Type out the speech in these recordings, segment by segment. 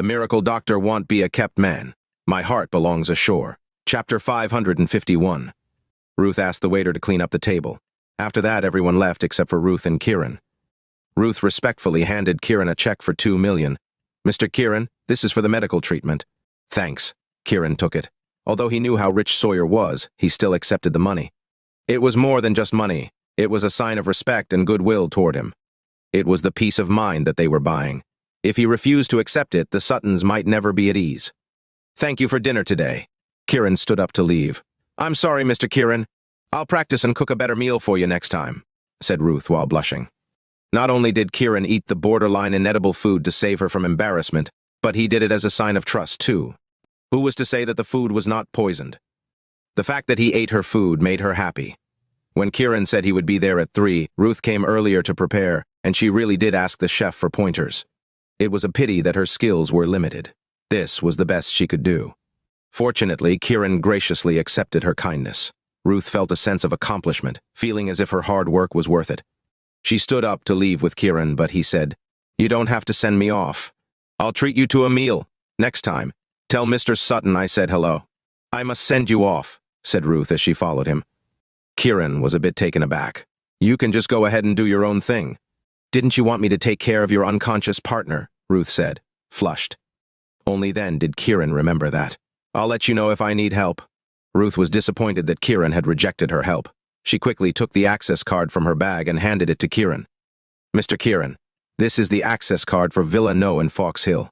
The miracle doctor won't be a kept man. My heart belongs ashore. Chapter 551. Ruth asked the waiter to clean up the table. After that, everyone left except for Ruth and Kiran. Ruth respectfully handed Kiran a check for $2 million. "Mr. Kiran, this is for the medical treatment." "Thanks." Kiran took it. Although he knew how rich Sawyer was, he still accepted the money. It was more than just money. It was a sign of respect and goodwill toward him. It was the peace of mind that they were buying. If he refused to accept it, the Suttons might never be at ease. "Thank you for dinner today." Kiran stood up to leave. "I'm sorry, Mr. Kiran. I'll practice and cook a better meal for you next time," said Ruth while blushing. Not only did Kiran eat the borderline inedible food to save her from embarrassment, but he did it as a sign of trust, too. Who was to say that the food was not poisoned? The fact that he ate her food made her happy. When Kiran said he would be there at 3, Ruth came earlier to prepare, and she really did ask the chef for pointers. It was a pity that her skills were limited. This was the best she could do. Fortunately, Kiran graciously accepted her kindness. Ruth felt a sense of accomplishment, feeling as if her hard work was worth it. She stood up to leave with Kiran, but he said, "You don't have to send me off. I'll treat you to a meal. Next time, tell Mr. Sutton I said hello." "I must send you off," said Ruth as she followed him. Kiran was a bit taken aback. "You can just go ahead and do your own thing." "Didn't you want me to take care of your unconscious partner?" Ruth said, flushed. Only then did Kiran remember that. "I'll let you know if I need help." Ruth was disappointed that Kiran had rejected her help. She quickly took the access card from her bag and handed it to Kiran. "Mr. Kiran, this is the access card for Villa No in Fox Hill.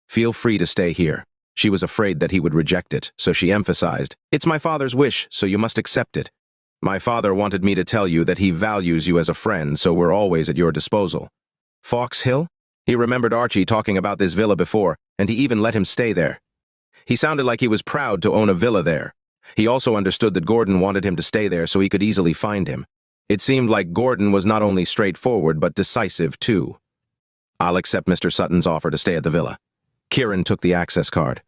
Feel free to stay here." She was afraid that he would reject it, so she emphasized, "It's my father's wish, so you must accept it. My father wanted me to tell you that he values you as a friend, so we're always at your disposal." Fox Hill? He remembered Archie talking about this villa before, and he even let him stay there. He sounded like he was proud to own a villa there. He also understood that Gordon wanted him to stay there so he could easily find him. It seemed like Gordon was not only straightforward but decisive, too. "I'll accept Mr. Sutton's offer to stay at the villa." Kiran took the access card.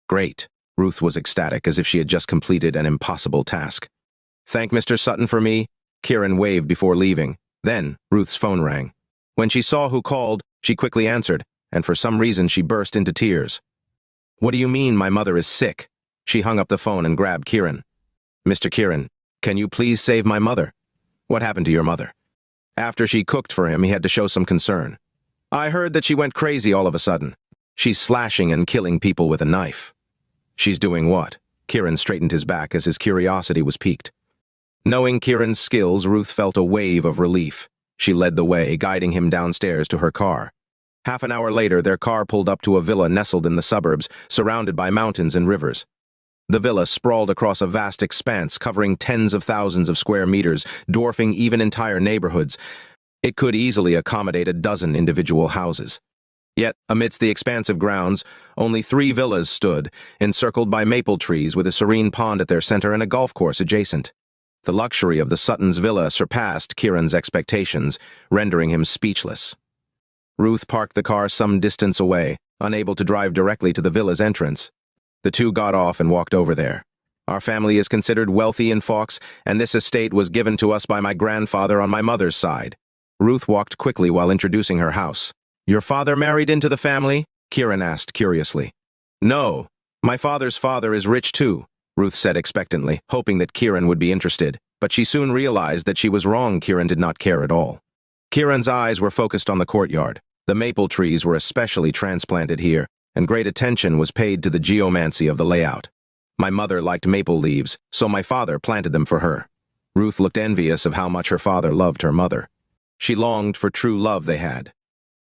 "Great." Ruth was ecstatic, as if she had just completed an impossible task. "Thank Mr. Sutton for me," Kiran waved before leaving. Then, Ruth's phone rang. When she saw who called, she quickly answered, and for some reason she burst into tears. "What do you mean my mother is sick?" She hung up the phone and grabbed Kiran. "Mr. Kiran, can you please save my mother?" "What happened to your mother?" After she cooked for him, he had to show some concern. "I heard that she went crazy all of a sudden. She's slashing and killing people with a knife." "She's doing what?" Kiran straightened his back as his curiosity was piqued. Knowing Kiran's skills, Ruth felt a wave of relief. She led the way, guiding him downstairs to her car. Half an hour later, their car pulled up to a villa nestled in the suburbs, surrounded by mountains and rivers. The villa sprawled across a vast expanse, covering tens of thousands of square meters, dwarfing even entire neighborhoods. It could easily accommodate a dozen individual houses. Yet, amidst the expansive grounds, only 3 villas stood, encircled by maple trees with a serene pond at their center and a golf course adjacent. The luxury of the Suttons' villa surpassed Kiran's expectations, rendering him speechless. Ruth parked the car some distance away, unable to drive directly to the villa's entrance. The two got off and walked over there. "Our family is considered wealthy in Fox, and this estate was given to us by my grandfather on my mother's side." Ruth walked quickly while introducing her house. "Your father married into the family?" Kiran asked curiously. "No. My father's father is rich too," Ruth said expectantly, hoping that Kiran would be interested. But she soon realized that she was wrong. Kiran did not care at all. Kiran's eyes were focused on the courtyard. The maple trees were especially transplanted here, and great attention was paid to the geomancy of the layout. "My mother liked maple leaves, so my father planted them for her." Ruth looked envious of how much her father loved her mother. She longed for true love they had.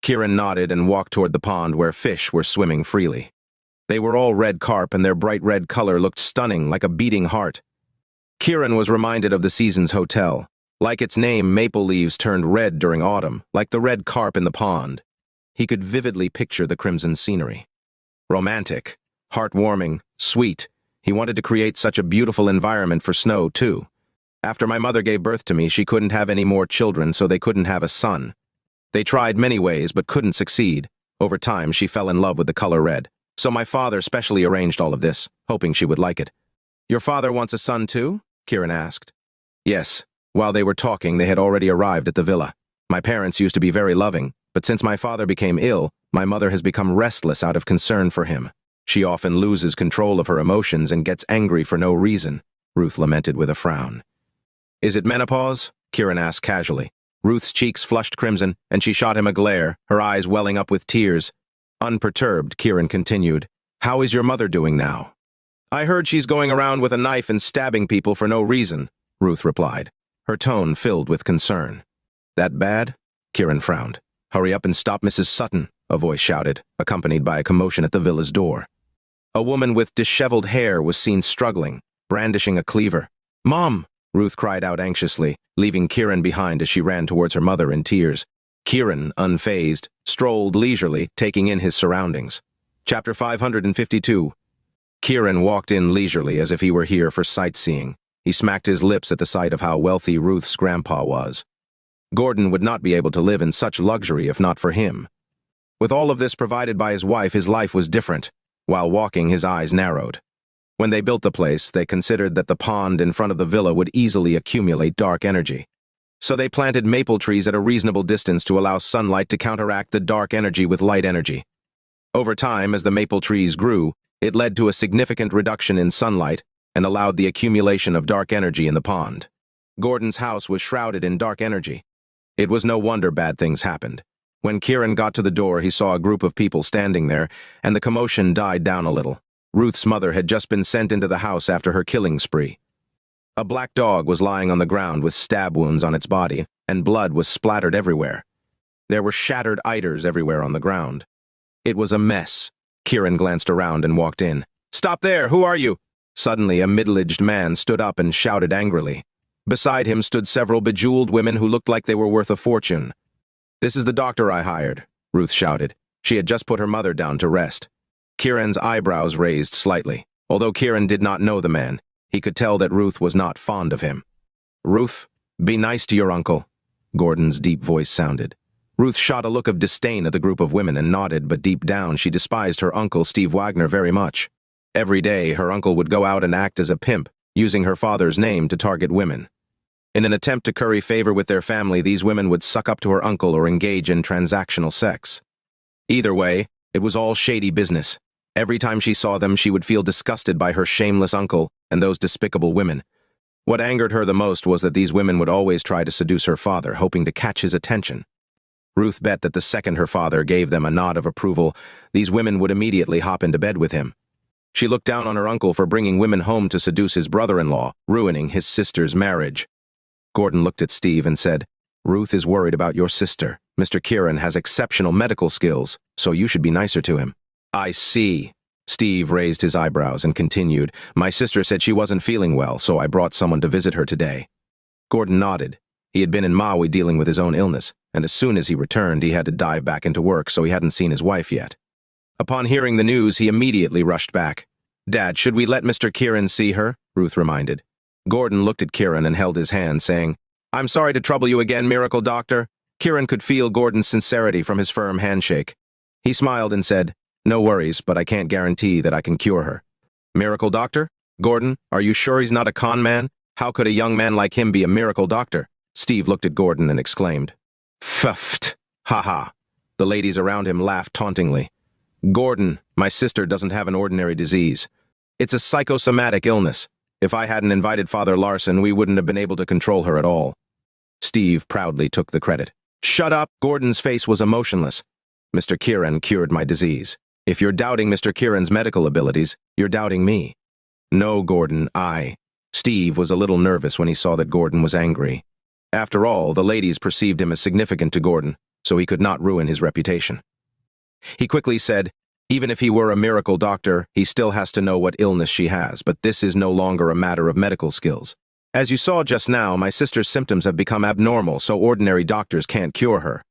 Kiran nodded and walked toward the pond where fish were swimming freely. They were all red carp, and their bright red color looked stunning, like a beating heart. Kiran was reminded of the Seasons Hotel. Like its name, maple leaves turned red during autumn, like the red carp in the pond. He could vividly picture the crimson scenery. Romantic, heartwarming, sweet. He wanted to create such a beautiful environment for Snow, too. "After my mother gave birth to me, she couldn't have any more children, so they couldn't have a son. They tried many ways, but couldn't succeed. Over time, she fell in love with the color red. So my father specially arranged all of this, hoping she would like it." "Your father wants a son, too?" Kiran asked. "Yes. While they were talking, they had already arrived at the villa. My parents used to be very loving. But since my father became ill, my mother has become restless out of concern for him. She often loses control of her emotions and gets angry for no reason, Ruth lamented with a frown. Is it menopause? Kiran asked casually. Ruth's cheeks flushed crimson, and she shot him a glare, her eyes welling up with tears. Unperturbed, Kiran continued, How is your mother doing now? I heard she's going around with a knife and stabbing people for no reason, Ruth replied, her tone filled with concern. That bad? Kiran frowned. Hurry up and stop Mrs. Sutton, a voice shouted, accompanied by a commotion at the villa's door. A woman with disheveled hair was seen struggling, brandishing a cleaver. Mom! Ruth cried out anxiously, leaving Kiran behind as she ran towards her mother in tears. Kiran, unfazed, strolled leisurely, taking in his surroundings. Chapter 552. Kiran walked in leisurely as if he were here for sightseeing. He smacked his lips at the sight of how wealthy Ruth's grandpa was. Gordon would not be able to live in such luxury if not for him. With all of this provided by his wife, his life was different. While walking, his eyes narrowed. When they built the place, they considered that the pond in front of the villa would easily accumulate dark energy. So they planted maple trees at a reasonable distance to allow sunlight to counteract the dark energy with light energy. Over time, as the maple trees grew, it led to a significant reduction in sunlight and allowed the accumulation of dark energy in the pond. Gordon's house was shrouded in dark energy. It was no wonder bad things happened. When Kiran got to the door, he saw a group of people standing there, and the commotion died down a little. Ruth's mother had just been sent into the house after her killing spree. A black dog was lying on the ground with stab wounds on its body, and blood was splattered everywhere. There were shattered eiders everywhere on the ground. It was a mess. Kiran glanced around and walked in. Stop there! Who are you? Suddenly, a middle-aged man stood up and shouted angrily. Beside him stood several bejeweled women who looked like they were worth a fortune. This is the doctor I hired, Ruth shouted. She had just put her mother down to rest. Kiran's eyebrows raised slightly. Although Kiran did not know the man, he could tell that Ruth was not fond of him. Ruth, be nice to your uncle, Gordon's deep voice sounded. Ruth shot a look of disdain at the group of women and nodded, but deep down she despised her uncle Steve Wagner very much. Every day, her uncle would go out and act as a pimp, using her father's name to target women. In an attempt to curry favor with their family, these women would suck up to her uncle or engage in transactional sex. Either way, it was all shady business. Every time she saw them, she would feel disgusted by her shameless uncle and those despicable women. What angered her the most was that these women would always try to seduce her father, hoping to catch his attention. Ruth bet that the second her father gave them a nod of approval, these women would immediately hop into bed with him. She looked down on her uncle for bringing women home to seduce his brother-in-law, ruining his sister's marriage. Gordon looked at Steve and said, Ruth is worried about your sister. Mr. Kiran has exceptional medical skills, so you should be nicer to him. I see. Steve raised his eyebrows and continued, My sister said she wasn't feeling well, so I brought someone to visit her today. Gordon nodded. He had been in Maui dealing with his own illness, and as soon as he returned, he had to dive back into work, so he hadn't seen his wife yet. Upon hearing the news, he immediately rushed back. Dad, should we let Mr. Kiran see her? Ruth reminded. Gordon looked at Kiran and held his hand, saying, I'm sorry to trouble you again, miracle doctor. Kiran could feel Gordon's sincerity from his firm handshake. He smiled and said, No worries, but I can't guarantee that I can cure her. Miracle doctor? Gordon, are you sure he's not a con man? How could a young man like him be a miracle doctor? Steve looked at Gordon and exclaimed, Pfft! Ha ha! The ladies around him laughed tauntingly. Gordon, my sister doesn't have an ordinary disease. It's a psychosomatic illness. If I hadn't invited Father Larson, we wouldn't have been able to control her at all. Steve proudly took the credit. Shut up! Gordon's face was emotionless. Mr. Kiran cured my disease. If you're doubting Mr. Kiran's medical abilities, you're doubting me. No, Gordon, Steve was a little nervous when he saw that Gordon was angry. After all, the ladies perceived him as significant to Gordon, so he could not ruin his reputation. He quickly said, Even if he were a miracle doctor, he still has to know what illness she has, but this is no longer a matter of medical skills. As you saw just now, my sister's symptoms have become abnormal, so ordinary doctors can't cure her.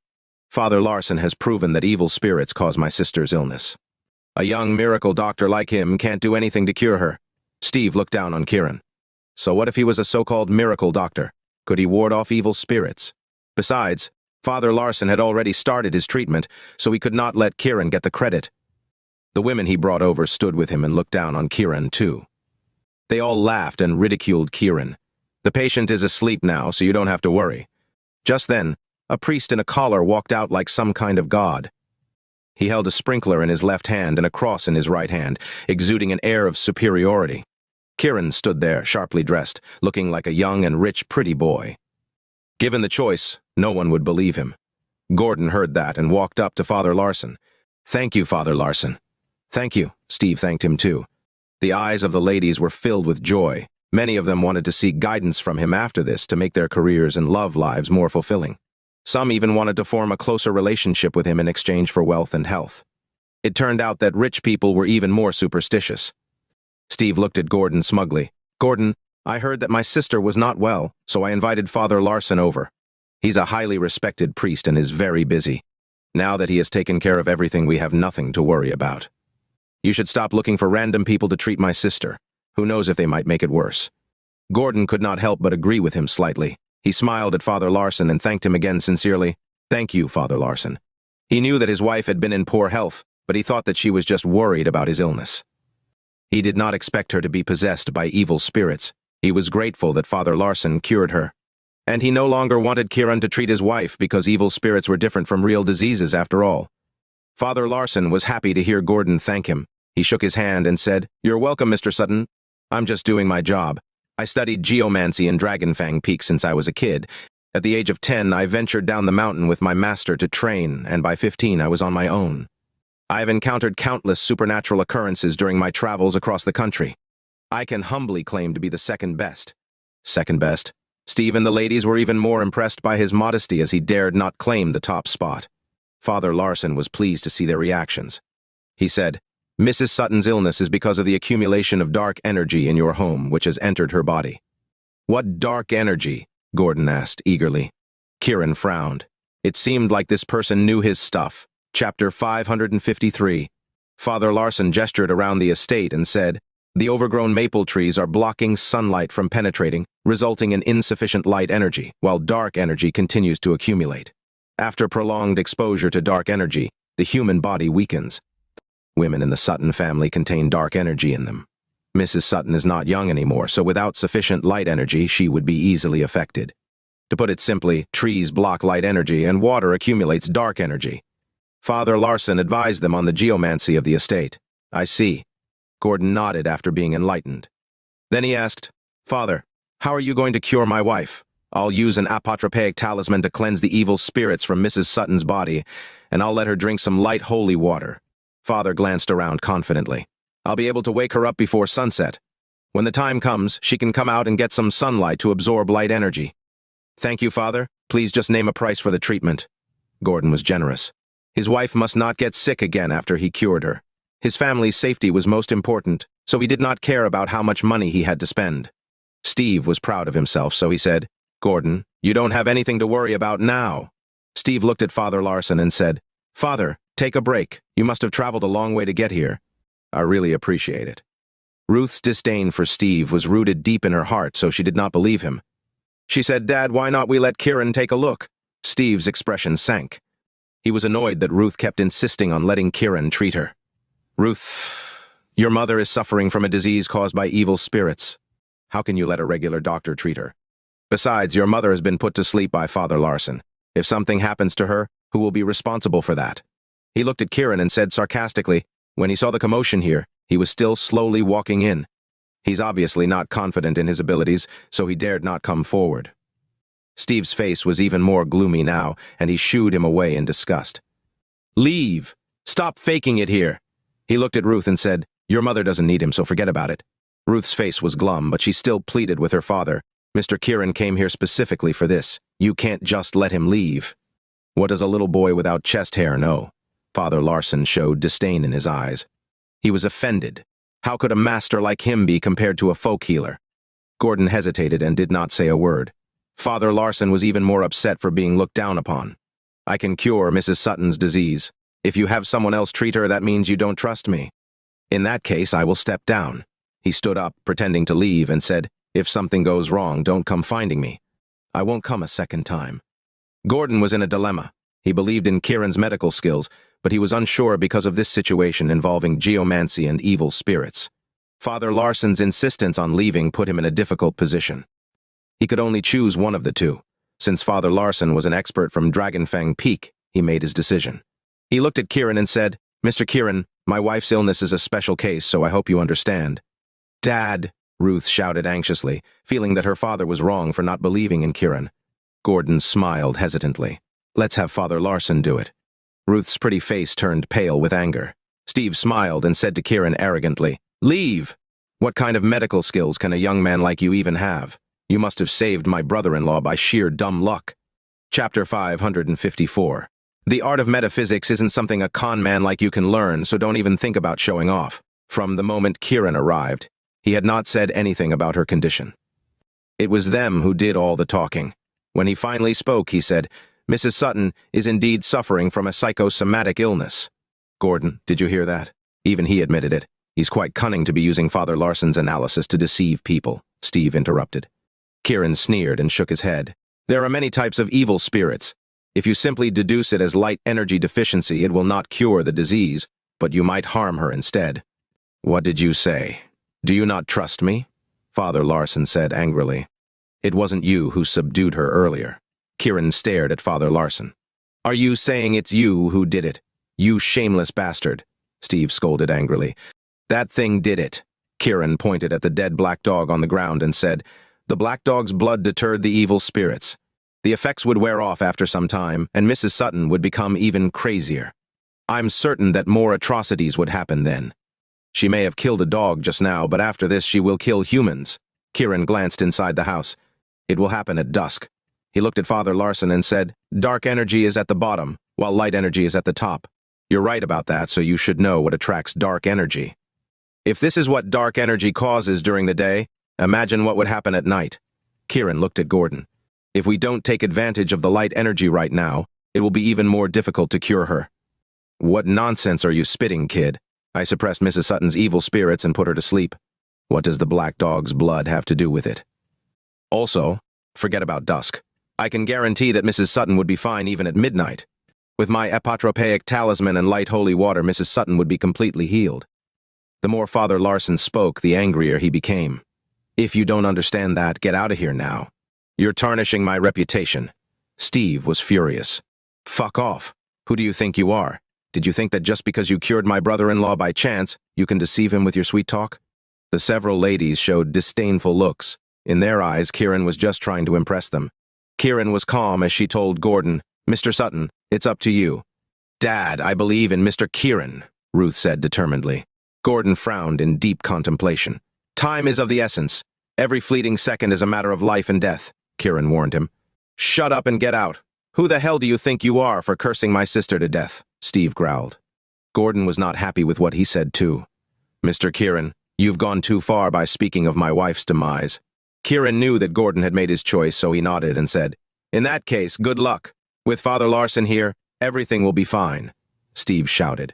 Father Larson has proven that evil spirits cause my sister's illness. A young miracle doctor like him can't do anything to cure her. Steve looked down on Kiran. So what if he was a so-called miracle doctor? Could he ward off evil spirits? Besides, Father Larson had already started his treatment, so he could not let Kiran get the credit. The women he brought over stood with him and looked down on Kiran, too. They all laughed and ridiculed Kiran. The patient is asleep now, so you don't have to worry. Just then, A priest in a collar walked out like some kind of god. He held a sprinkler in his left hand and a cross in his right hand, exuding an air of superiority. Kiran stood there, sharply dressed, looking like a young and rich, pretty boy. Given the choice, no one would believe him. Gordon heard that and walked up to Father Larson. "Thank you, Father Larson." "Thank you," Steve thanked him too. The eyes of the ladies were filled with joy. Many of them wanted to seek guidance from him after this to make their careers and love lives more fulfilling. Some even wanted to form a closer relationship with him in exchange for wealth and health. It turned out that rich people were even more superstitious. Steve looked at Gordon smugly. "Gordon, I heard that my sister was not well, so I invited Father Larson over. He's a highly respected priest and is very busy. Now that he has taken care of everything, we have nothing to worry about. You should stop looking for random people to treat my sister. Who knows if they might make it worse." Gordon could not help but agree with him slightly. He smiled at Father Larson and thanked him again sincerely. "Thank you, Father Larson." He knew that his wife had been in poor health, but he thought that she was just worried about his illness. He did not expect her to be possessed by evil spirits. He was grateful that Father Larson cured her. And he no longer wanted Kiran to treat his wife because evil spirits were different from real diseases after all. Father Larson was happy to hear Gordon thank him. He shook his hand and said, "You're welcome, Mr. Sutton. I'm just doing my job. I studied geomancy in Dragonfang Peak since I was a kid. At the age of 10, I ventured down the mountain with my master to train, and by 15, I was on my own. I have encountered countless supernatural occurrences during my travels across the country. I can humbly claim to be the second best." Second best? Steve and the ladies were even more impressed by his modesty as he dared not claim the top spot. Father Larson was pleased to see their reactions. He said, "Mrs. Sutton's illness is because of the accumulation of dark energy in your home, which has entered her body." "What dark energy?" Gordon asked eagerly. Kiran frowned. It seemed like this person knew his stuff. Chapter 553. Father Larson gestured around the estate and said, "The overgrown maple trees are blocking sunlight from penetrating, resulting in insufficient light energy, while dark energy continues to accumulate. After prolonged exposure to dark energy, the human body weakens. Women in the Sutton family contain dark energy in them. Mrs. Sutton is not young anymore, so without sufficient light energy, she would be easily affected. To put it simply, trees block light energy and water accumulates dark energy." Father Larson advised them on the geomancy of the estate. "I see." Gordon nodded after being enlightened. Then he asked, "Father, how are you going to cure my wife?" "I'll use an apotropaic talisman to cleanse the evil spirits from Mrs. Sutton's body, and I'll let her drink some light holy water." Father glanced around confidently. "I'll be able to wake her up before sunset. When the time comes, she can come out and get some sunlight to absorb light energy." "Thank you, Father. Please just name a price for the treatment." Gordon was generous. His wife must not get sick again after he cured her. His family's safety was most important, so he did not care about how much money he had to spend. Steve was proud of himself, so he said, "Gordon, you don't have anything to worry about now." Steve looked at Father Larson and said, "Father, take a break. You must have traveled a long way to get here." "I really appreciate it." Ruth's disdain for Steve was rooted deep in her heart, so she did not believe him. She said, "Dad, why not we let Kiran take a look?" Steve's expression sank. He was annoyed that Ruth kept insisting on letting Kiran treat her. "Ruth, your mother is suffering from a disease caused by evil spirits. How can you let a regular doctor treat her? Besides, your mother has been put to sleep by Father Larson. If something happens to her, who will be responsible for that?" He looked at Kiran and said sarcastically, when he saw the commotion here, he was still slowly walking in. He's obviously not confident in his abilities, so he dared not come forward. Steve's face was even more gloomy now, and he shooed him away in disgust. "Leave! Stop faking it here!" He looked at Ruth and said, "Your mother doesn't need him, so forget about it." Ruth's face was glum, but she still pleaded with her father. "Mr. Kiran came here specifically for this. You can't just let him leave." What does a little boy without chest hair know? Father Larson showed disdain in his eyes. He was offended. How could a master like him be compared to a folk healer? Gordon hesitated and did not say a word. Father Larson was even more upset for being looked down upon. "I can cure Mrs. Sutton's disease. If you have someone else treat her, that means you don't trust me. In that case, I will step down." He stood up, pretending to leave, and said, "If something goes wrong, don't come finding me. I won't come a second time." Gordon was in a dilemma. He believed in Kiran's medical skills, but he was unsure because of this situation involving geomancy and evil spirits. Father Larson's insistence on leaving put him in a difficult position. He could only choose one of the two. Since Father Larson was an expert from Dragonfang Peak, he made his decision. He looked at Kiran and said, "Mr. Kiran, my wife's illness is a special case, so I hope you understand." "Dad," Ruth shouted anxiously, feeling that her father was wrong for not believing in Kiran. Gordon smiled hesitantly. "Let's have Father Larson do it." Ruth's pretty face turned pale with anger. Steve smiled and said to Kiran arrogantly, "Leave! What kind of medical skills can a young man like you even have? You must have saved my brother-in-law by sheer dumb luck." Chapter 554. The art of metaphysics isn't something a con man like you can learn, so don't even think about showing off. From the moment Kiran arrived, he had not said anything about her condition. It was them who did all the talking. When he finally spoke, he said, "Mrs. Sutton is indeed suffering from a psychosomatic illness." "Gordon, did you hear that?" Even he admitted it. "He's quite cunning to be using Father Larson's analysis to deceive people," Steve interrupted. Kiran sneered and shook his head. "There are many types of evil spirits. If you simply deduce it as light energy deficiency, it will not cure the disease, but you might harm her instead." "What did you say? Do you not trust me?" Father Larson said angrily. "It wasn't you who subdued her earlier." Kiran stared at Father Larson. "Are you saying it's you who did it? You shameless bastard," Steve scolded angrily. "That thing did it." Kiran pointed at the dead black dog on the ground and said, "The black dog's blood deterred the evil spirits. The effects would wear off after some time, and Mrs. Sutton would become even crazier. I'm certain that more atrocities would happen then. She may have killed a dog just now, but after this she will kill humans." Kiran glanced inside the house. "It will happen at dusk." He looked at Father Larson and said, "Dark energy is at the bottom, while light energy is at the top. You're right about that, so you should know what attracts dark energy. If this is what dark energy causes during the day, imagine what would happen at night." Kiran looked at Gordon. "If we don't take advantage of the light energy right now, it will be even more difficult to cure her." "What nonsense are you spitting, kid? I suppressed Mrs. Sutton's evil spirits and put her to sleep. What does the black dog's blood have to do with it? Also, forget about dusk. I can guarantee that Mrs. Sutton would be fine even at midnight. With my apotropaic talisman and light holy water, Mrs. Sutton would be completely healed." The more Father Larson spoke, the angrier he became. "If you don't understand that, get out of here now. You're tarnishing my reputation." Steve was furious. "Fuck off. Who do you think you are? Did you think that just because you cured my brother-in-law by chance, you can deceive him with your sweet talk?" The several ladies showed disdainful looks. In their eyes, Kiran was just trying to impress them. Kiran was calm as she told Gordon, "Mr. Sutton, it's up to you." "Dad, I believe in Mr. Kiran," Ruth said determinedly. Gordon frowned in deep contemplation. "Time is of the essence. Every fleeting second is a matter of life and death," Kiran warned him. "Shut up and get out. Who the hell do you think you are for cursing my sister to death?" Steve growled. Gordon was not happy with what he said too. "Mr. Kiran, you've gone too far by speaking of my wife's demise." Kiran knew that Gordon had made his choice, so he nodded and said, "In that case, good luck. With Father Larson here, everything will be fine," Steve shouted.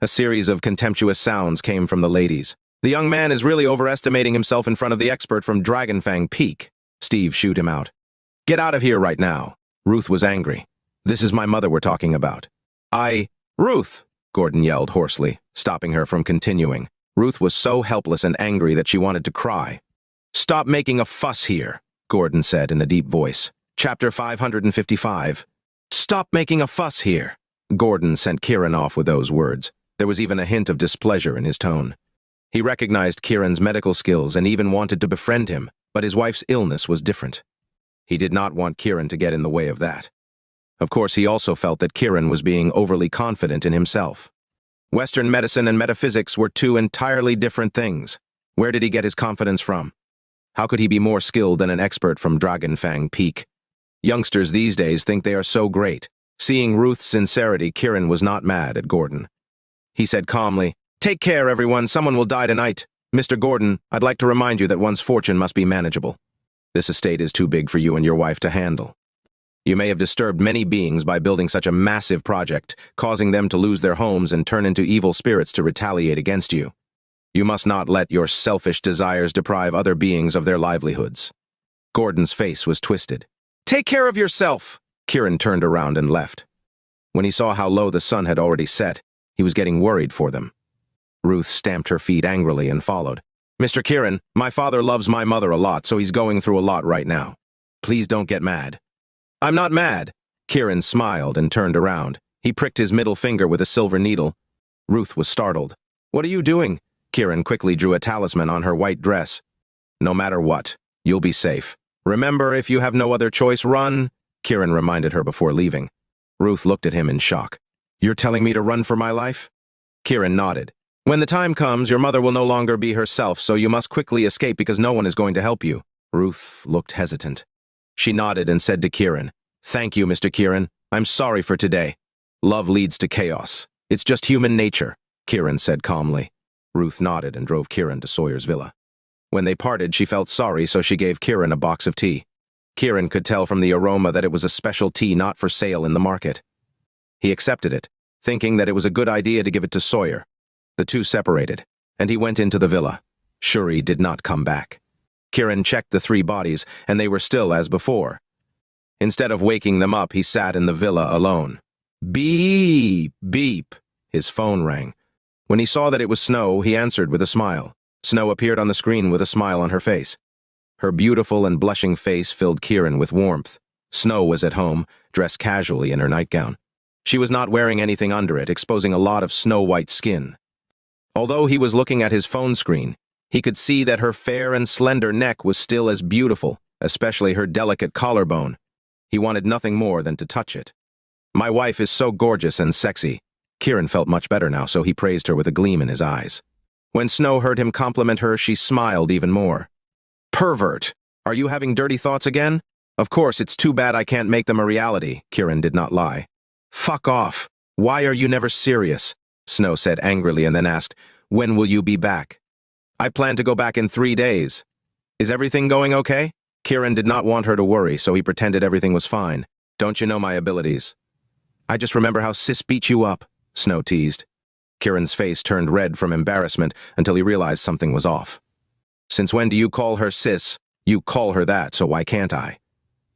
A series of contemptuous sounds came from the ladies. "The young man is really overestimating himself in front of the expert from Dragonfang Peak." Steve shooed him out. "Get out of here right now." Ruth was angry. "This is my mother we're talking about." Ruth!" Gordon yelled hoarsely, stopping her from continuing. Ruth was so helpless and angry that she wanted to cry. "Stop making a fuss here," Gordon said in a deep voice. Chapter 555. "Stop making a fuss here." Gordon sent Kiran off with those words. There was even a hint of displeasure in his tone. He recognized Kiran's medical skills and even wanted to befriend him, but his wife's illness was different. He did not want Kiran to get in the way of that. Of course, he also felt that Kiran was being overly confident in himself. Western medicine and metaphysics were two entirely different things. Where did he get his confidence from? How could he be more skilled than an expert from Dragonfang Peak? Youngsters these days think they are so great. Seeing Ruth's sincerity, Kiran was not mad at Gordon. He said calmly, "Take care, everyone. Someone will die tonight. Mr. Gordon, I'd like to remind you that one's fortune must be manageable. This estate is too big for you and your wife to handle. You may have disturbed many beings by building such a massive project, causing them to lose their homes and turn into evil spirits to retaliate against you. You must not let your selfish desires deprive other beings of their livelihoods." Gordon's face was twisted. "Take care of yourself!" Kiran turned around and left. When he saw how low the sun had already set, he was getting worried for them. Ruth stamped her feet angrily and followed. "Mr. Kiran, my father loves my mother a lot, so he's going through a lot right now. Please don't get mad." "I'm not mad." Kiran smiled and turned around. He pricked his middle finger with a silver needle. Ruth was startled. "What are you doing?" Kiran quickly drew a talisman on her white dress. "No matter what, you'll be safe. Remember, if you have no other choice, run," Kiran reminded her before leaving. Ruth looked at him in shock. "You're telling me to run for my life?" Kiran nodded. "When the time comes, your mother will no longer be herself, so you must quickly escape because no one is going to help you." Ruth looked hesitant. She nodded and said to Kiran, "Thank you, Mr. Kiran. I'm sorry for today. Love leads to chaos. It's just human nature," Kiran said calmly. Ruth nodded and drove Kiran to Sawyer's villa. When they parted, she felt sorry, so she gave Kiran a box of tea. Kiran could tell from the aroma that it was a special tea not for sale in the market. He accepted it, thinking that it was a good idea to give it to Sawyer. The two separated, and he went into the villa. Shuri did not come back. Kiran checked the three bodies, and they were still as before. Instead of waking them up, he sat in the villa alone. Beep, beep. His phone rang. When he saw that it was Snow, he answered with a smile. Snow appeared on the screen with a smile on her face. Her beautiful and blushing face filled Kiran with warmth. Snow was at home, dressed casually in her nightgown. She was not wearing anything under it, exposing a lot of snow-white skin. Although he was looking at his phone screen, he could see that her fair and slender neck was still as beautiful, especially her delicate collarbone. He wanted nothing more than to touch it. "My wife is so gorgeous and sexy." Kiran felt much better now, so he praised her with a gleam in his eyes. When Snow heard him compliment her, she smiled even more. "Pervert! Are you having dirty thoughts again?" "Of course, it's too bad I can't make them a reality," Kiran did not lie. "Fuck off! Why are you never serious?" Snow said angrily and then asked, "When will you be back?" "I plan to go back in 3 days. Is everything going okay?" Kiran did not want her to worry, so he pretended everything was fine. "Don't you know my abilities?" "I just remember how Sis beat you up," Snow teased. Kiran's face turned red from embarrassment until he realized something was off. "Since when do you call her Sis? You call her that, so why can't I?"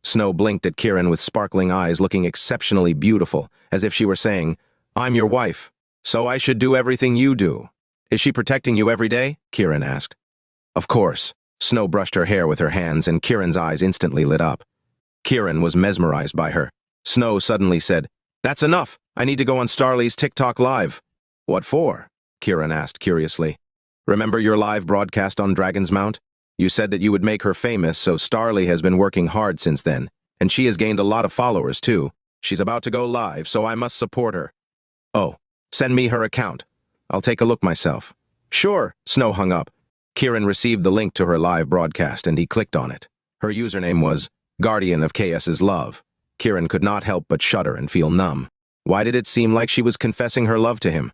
Snow blinked at Kiran with sparkling eyes, looking exceptionally beautiful, as if she were saying, "I'm your wife, so I should do everything you do." "Is she protecting you every day?" Kiran asked. "Of course." Snow brushed her hair with her hands, and Kiran's eyes instantly lit up. Kiran was mesmerized by her. Snow suddenly said, "That's enough. I need to go on Starly's TikTok Live." "What for?" Kiran asked curiously. "Remember your live broadcast on Dragon's Mount? You said that you would make her famous, so Starly has been working hard since then, and she has gained a lot of followers too. She's about to go live, so I must support her." "Oh, send me her account. I'll take a look myself." "Sure." Snow hung up. Kiran received the link to her live broadcast, and he clicked on it. Her username was Guardian of KS's Love. Kiran could not help but shudder and feel numb. Why did it seem like she was confessing her love to him?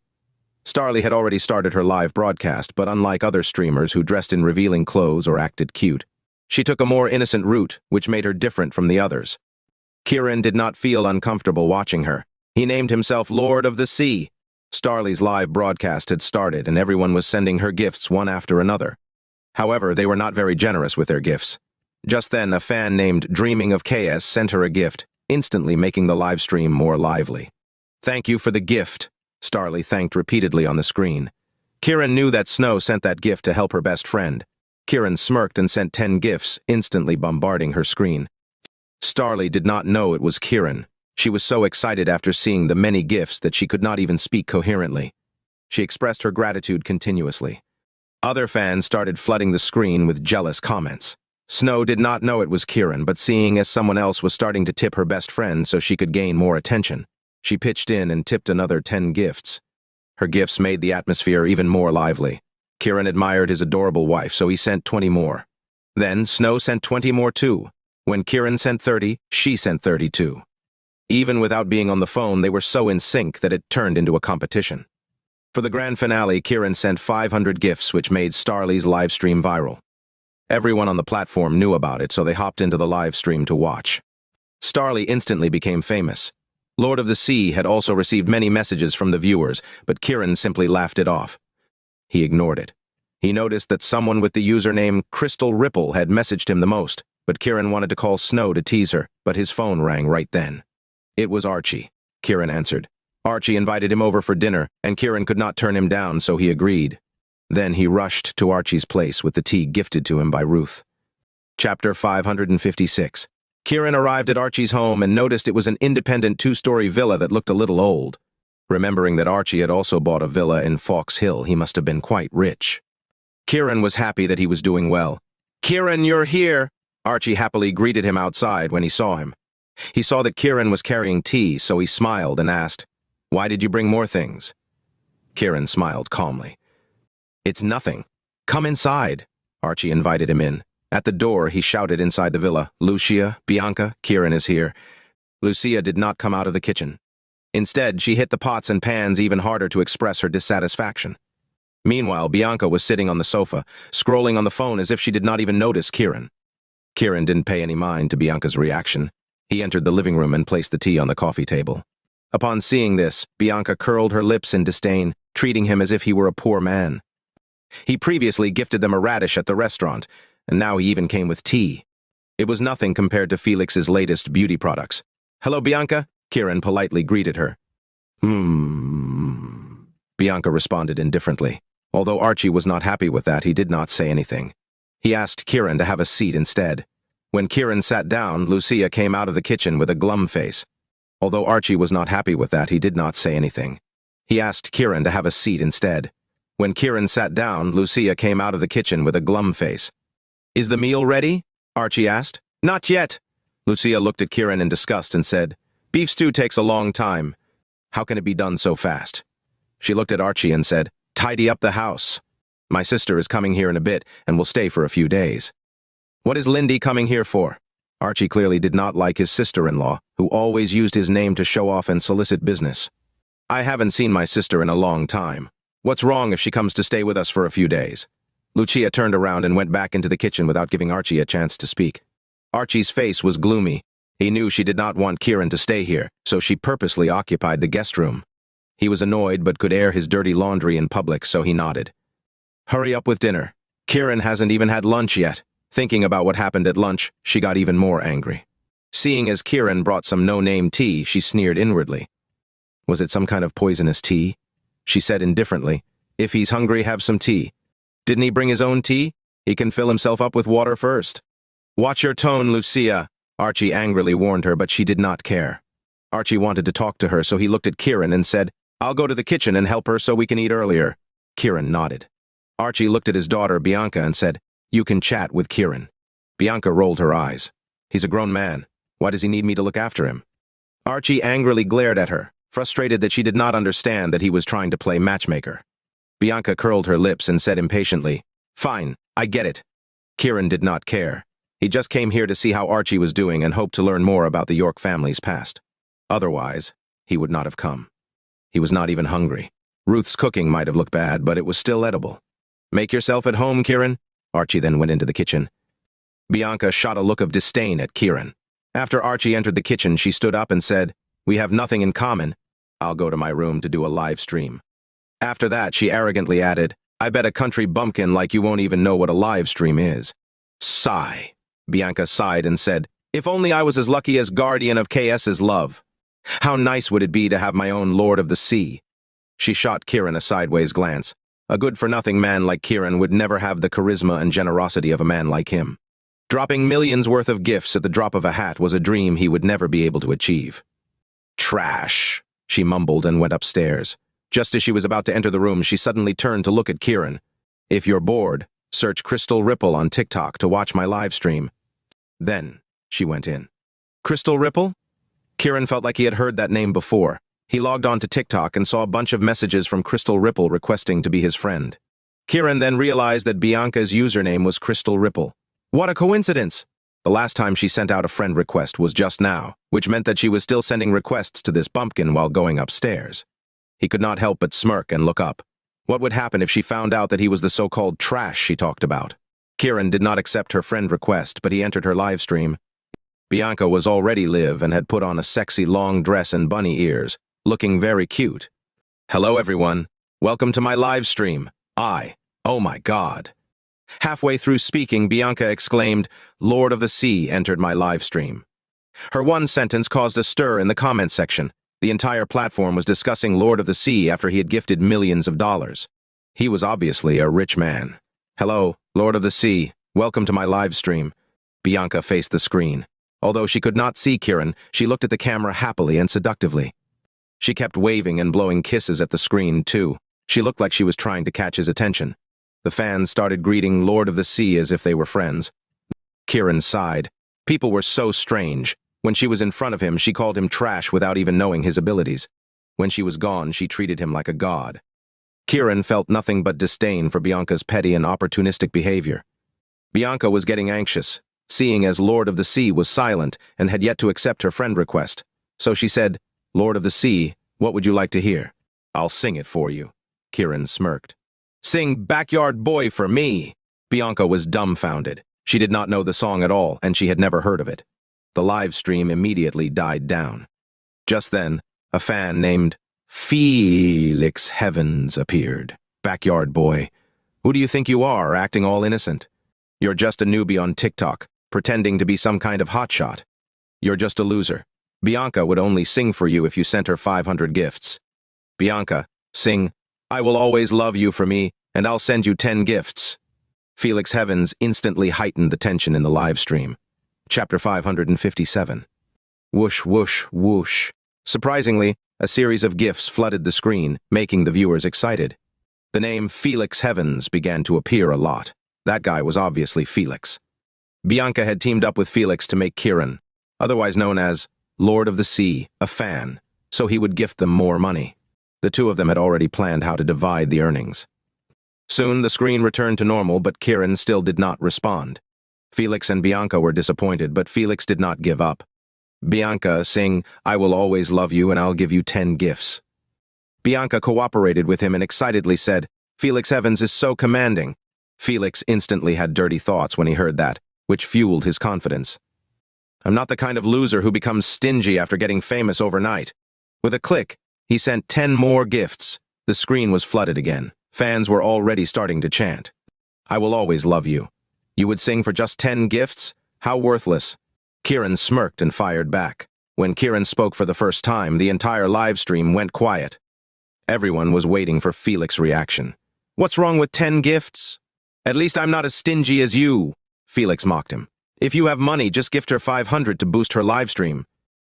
Starly had already started her live broadcast, but unlike other streamers who dressed in revealing clothes or acted cute, she took a more innocent route, which made her different from the others. Kiran did not feel uncomfortable watching her. He named himself Lord of the Sea. Starly's live broadcast had started, and everyone was sending her gifts one after another. However, they were not very generous with their gifts. Just then, a fan named Dreaming of KS sent her a gift, instantly making the live stream more lively. "Thank you for the gift," Starly thanked repeatedly on the screen. Kiran knew that Snow sent that gift to help her best friend. Kiran smirked and sent 10 gifts, instantly bombarding her screen. Starly did not know it was Kiran. She was so excited after seeing the many gifts that she could not even speak coherently. She expressed her gratitude continuously. Other fans started flooding the screen with jealous comments. Snow did not know it was Kiran, but seeing as someone else was starting to tip her best friend so she could gain more attention, she pitched in and tipped another 10 gifts. Her gifts made the atmosphere even more lively. Kiran admired his adorable wife, so he sent 20 more. Then Snow sent 20 more too. When Kiran sent 30, she sent 30 too. Even without being on the phone, they were so in sync that it turned into a competition. For the grand finale, Kiran sent 500 gifts, which made Starly's live stream viral. Everyone on the platform knew about it, so they hopped into the live stream to watch. Starly instantly became famous. Lord of the Sea had also received many messages from the viewers, but Kiran simply laughed it off. He ignored it. He noticed that someone with the username Crystal Ripple had messaged him the most, but Kiran wanted to call Snow to tease her, but his phone rang right then. It was Archie, Kiran answered. Archie invited him over for dinner, and Kiran could not turn him down, so he agreed. Then he rushed to Archie's place with the tea gifted to him by Ruth. Chapter 556. Kiran arrived at Archie's home and noticed it was an independent two-story villa that looked a little old. Remembering that Archie had also bought a villa in Fox Hill, he must have been quite rich. Kiran was happy that he was doing well. "Kiran, you're here!" Archie happily greeted him outside when he saw him. He saw that Kiran was carrying tea, so he smiled and asked, "Why did you bring more things?" Kiran smiled calmly. "It's nothing. Come inside." Archie invited him in. At the door, he shouted inside the villa, "Lucia, Bianca, Kiran is here." Lucia did not come out of the kitchen. Instead, she hit the pots and pans even harder to express her dissatisfaction. Meanwhile, Bianca was sitting on the sofa, scrolling on the phone as if she did not even notice Kiran. Kiran didn't pay any mind to Bianca's reaction. He entered the living room and placed the tea on the coffee table. Upon seeing this, Bianca curled her lips in disdain, treating him as if he were a poor man. He previously gifted them a radish at the restaurant, and now he even came with tea. It was nothing compared to Felix's latest beauty products. "Hello, Bianca," Kiran politely greeted her. Bianca responded indifferently. Although Archie was not happy with that, he did not say anything. He asked Kiran to have a seat instead. When Kiran sat down, Lucia came out of the kitchen with a glum face. Although Archie was not happy with that, he did not say anything. He asked Kiran to have a seat instead. When Kiran sat down, Lucia came out of the kitchen with a glum face. "Is the meal ready?" Archie asked. "Not yet." Lucia looked at Kiran in disgust and said, "Beef stew takes a long time. How can it be done so fast?" She looked at Archie and said, "Tidy up the house. My sister is coming here in a bit and will stay for a few days." "What is Lindy coming here for?" Archie clearly did not like his sister-in-law, who always used his name to show off and solicit business. "I haven't seen my sister in a long time. What's wrong if she comes to stay with us for a few days?" Lucia turned around and went back into the kitchen without giving Archie a chance to speak. Archie's face was gloomy. He knew she did not want Kiran to stay here, so she purposely occupied the guest room. He was annoyed but could air his dirty laundry in public, so he nodded. "Hurry up with dinner. Kiran hasn't even had lunch yet." Thinking about what happened at lunch, she got even more angry. Seeing as Kiran brought some no-name tea, she sneered inwardly. Was it some kind of poisonous tea? She said indifferently, "If he's hungry, have some tea." "Didn't he bring his own tea? He can fill himself up with water first." "Watch your tone, Lucia," Archie angrily warned her, but she did not care. Archie wanted to talk to her, so he looked at Kiran and said, "I'll go to the kitchen and help her so we can eat earlier." Kiran nodded. Archie looked at his daughter, Bianca, and said, "You can chat with Kiran." Bianca rolled her eyes. "He's a grown man. Why does he need me to look after him?" Archie angrily glared at her, frustrated that she did not understand that he was trying to play matchmaker. Bianca curled her lips and said impatiently, "Fine, I get it." Kiran did not care. He just came here to see how Archie was doing and hoped to learn more about the York family's past. Otherwise, he would not have come. He was not even hungry. Ruth's cooking might have looked bad, but it was still edible. "Make yourself at home, Kiran." Archie then went into the kitchen. Bianca shot a look of disdain at Kiran. After Archie entered the kitchen, she stood up and said, "We have nothing in common. I'll go to my room to do a live stream." After that, she arrogantly added, "I bet a country bumpkin like you won't even know what a live stream is." Sigh. Bianca sighed and said, "If only I was as lucky as guardian of KS's love. How nice would it be to have my own Lord of the Sea?" She shot Kiran a sideways glance. A good-for-nothing man like Kiran would never have the charisma and generosity of a man like him. Dropping millions worth of gifts at the drop of a hat was a dream he would never be able to achieve. "Trash," she mumbled and went upstairs. Just as she was about to enter the room, she suddenly turned to look at Kiran. "If you're bored, search Crystal Ripple on TikTok to watch my live stream." Then, she went in. Crystal Ripple? Kiran felt like he had heard that name before. He logged on to TikTok and saw a bunch of messages from Crystal Ripple requesting to be his friend. Kiran then realized that Bianca's username was Crystal Ripple. What a coincidence! The last time she sent out a friend request was just now, which meant that she was still sending requests to this bumpkin while going upstairs. He could not help but smirk and look up. What would happen if she found out that he was the so-called trash she talked about? Kiran did not accept her friend request, but he entered her live stream. Bianca was already live and had put on a sexy long dress and bunny ears, looking very cute. "Hello everyone. Welcome to my live stream. Oh my God." Halfway through speaking, Bianca exclaimed, "Lord of the Sea entered my live stream." Her one sentence caused a stir in the comments section. The entire platform was discussing Lord of the Sea after he had gifted millions of dollars. He was obviously a rich man. "Hello, Lord of the Sea. Welcome to my live stream." Bianca faced the screen. Although she could not see Kiran, she looked at the camera happily and seductively. She kept waving and blowing kisses at the screen, too. She looked like she was trying to catch his attention. The fans started greeting Lord of the Sea as if they were friends. Kiran sighed. People were so strange. When she was in front of him, she called him trash without even knowing his abilities. When she was gone, she treated him like a god. Kiran felt nothing but disdain for Bianca's petty and opportunistic behavior. Bianca was getting anxious, seeing as Lord of the Sea was silent and had yet to accept her friend request. So she said, "Lord of the Sea, what would you like to hear?" "I'll sing it for you." Kiran smirked. "Sing Backyard Boy for me." Bianca was dumbfounded. She did not know the song at all, and she had never heard of it. The live stream immediately died down. Just then, a fan named Felix Heavens appeared. "Backyard Boy, who do you think you are, acting all innocent? You're just a newbie on TikTok, pretending to be some kind of hotshot. You're just a loser. Bianca would only sing for you if you sent her 500 gifts. Bianca, sing, 'I will always love you' for me, and I'll send you 10 gifts. Felix Heavens instantly heightened the tension in the live stream. Chapter 557. Whoosh, whoosh, whoosh. Surprisingly, a series of gifs flooded the screen, making the viewers excited. The name Felix Heavens began to appear a lot. That guy was obviously Felix. Bianca had teamed up with Felix to make Kiran, otherwise known as Lord of the Sea, a fan, so he would gift them more money. The two of them had already planned how to divide the earnings. Soon the screen returned to normal, but Kiran still did not respond. Felix and Bianca were disappointed, but Felix did not give up. Bianca, sing, 'I will always love you and I'll give you 10 gifts. Bianca cooperated with him and excitedly said, "Felix Heavens is so commanding." Felix instantly had dirty thoughts when he heard that, which fueled his confidence. "I'm not the kind of loser who becomes stingy after getting famous overnight." With a click, he sent 10 more gifts. The screen was flooded again. Fans were already starting to chant. "I will always love you. You would sing for just 10 gifts? How worthless." Kiran smirked and fired back. When Kiran spoke for the first time, the entire live stream went quiet. Everyone was waiting for Felix's reaction. "What's wrong with 10 gifts? At least I'm not as stingy as you," Felix mocked him. "If you have money, just gift her 500 to boost her live stream."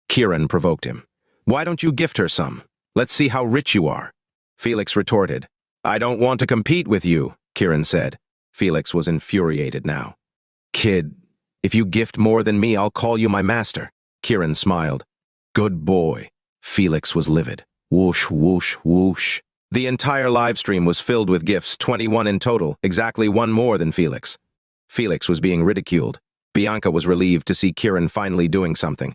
Kiran provoked him. "Why don't you gift her some? Let's see how rich you are." Felix retorted. "I don't want to compete with you," Kiran said. Felix was infuriated now. "Kid, if you gift more than me, I'll call you my master." Kiran smiled. "Good boy." Felix was livid. Whoosh, whoosh, whoosh. The entire live stream was filled with gifts, 21 in total, exactly one more than Felix. Felix was being ridiculed. Bianca was relieved to see Kiran finally doing something.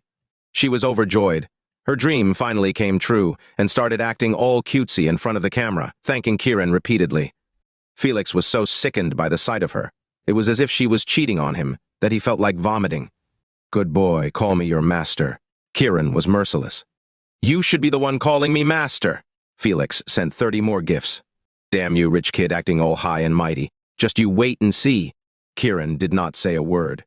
She was overjoyed. Her dream finally came true and started acting all cutesy in front of the camera, thanking Kiran repeatedly. Felix was so sickened by the sight of her. It was as if she was cheating on him, that he felt like vomiting. "Good boy, call me your master." Kiran was merciless. "You should be the one calling me master." Felix sent 30 more gifts. "Damn you, rich kid, acting all high and mighty. Just you wait and see." Kiran did not say a word.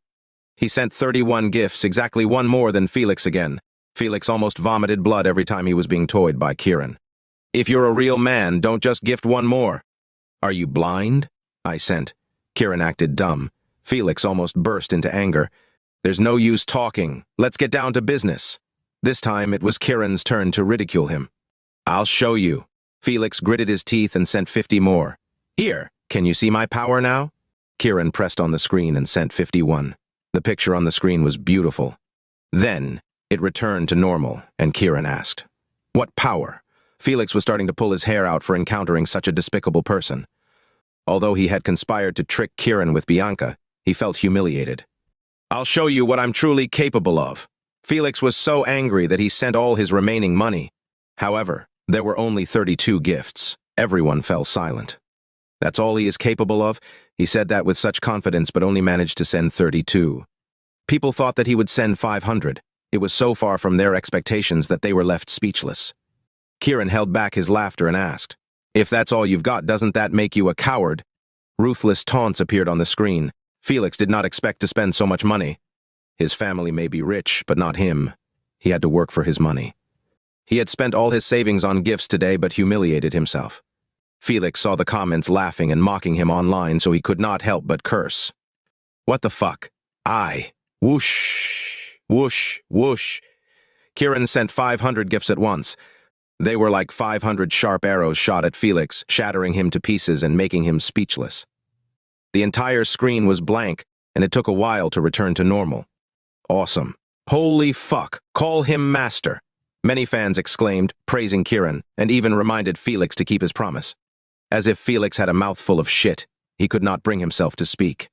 He sent 31 gifts, exactly one more than Felix again. Felix almost vomited blood every time he was being toyed by Kiran. "If you're a real man, don't just gift one more." "Are you blind?" I sent. Kiran acted dumb. Felix almost burst into anger. "There's no use talking. Let's get down to business." This time it was Kiran's turn to ridicule him. "I'll show you." Felix gritted his teeth and sent 50 more. "Here, can you see my power now?" Kiran pressed on the screen and sent 51. The picture on the screen was beautiful. Then, it returned to normal, and Kiran asked, "What power?" Felix was starting to pull his hair out for encountering such a despicable person. Although he had conspired to trick Kiran with Bianca, he felt humiliated. "I'll show you what I'm truly capable of." Felix was so angry that he sent all his remaining money. However, there were only 32 gifts. Everyone fell silent. "That's all he is capable of?" He said that with such confidence, but only managed to send 32. People thought that he would send 500. It was so far from their expectations that they were left speechless. Kiran held back his laughter and asked, "If that's all you've got, doesn't that make you a coward?" Ruthless taunts appeared on the screen. Felix did not expect to spend so much money. His family may be rich, but not him. He had to work for his money. He had spent all his savings on gifts today, but humiliated himself. Felix saw the comments laughing and mocking him online, so he could not help but curse. "What the fuck? Whoosh." Whoosh, whoosh. Kiran sent 500 gifts at once. They were like 500 sharp arrows shot at Felix, shattering him to pieces and making him speechless. The entire screen was blank, and it took a while to return to normal. Awesome. Holy fuck, call him master. Many fans exclaimed, praising Kiran, and even reminded Felix to keep his promise. As if Felix had a mouthful of shit, he could not bring himself to speak.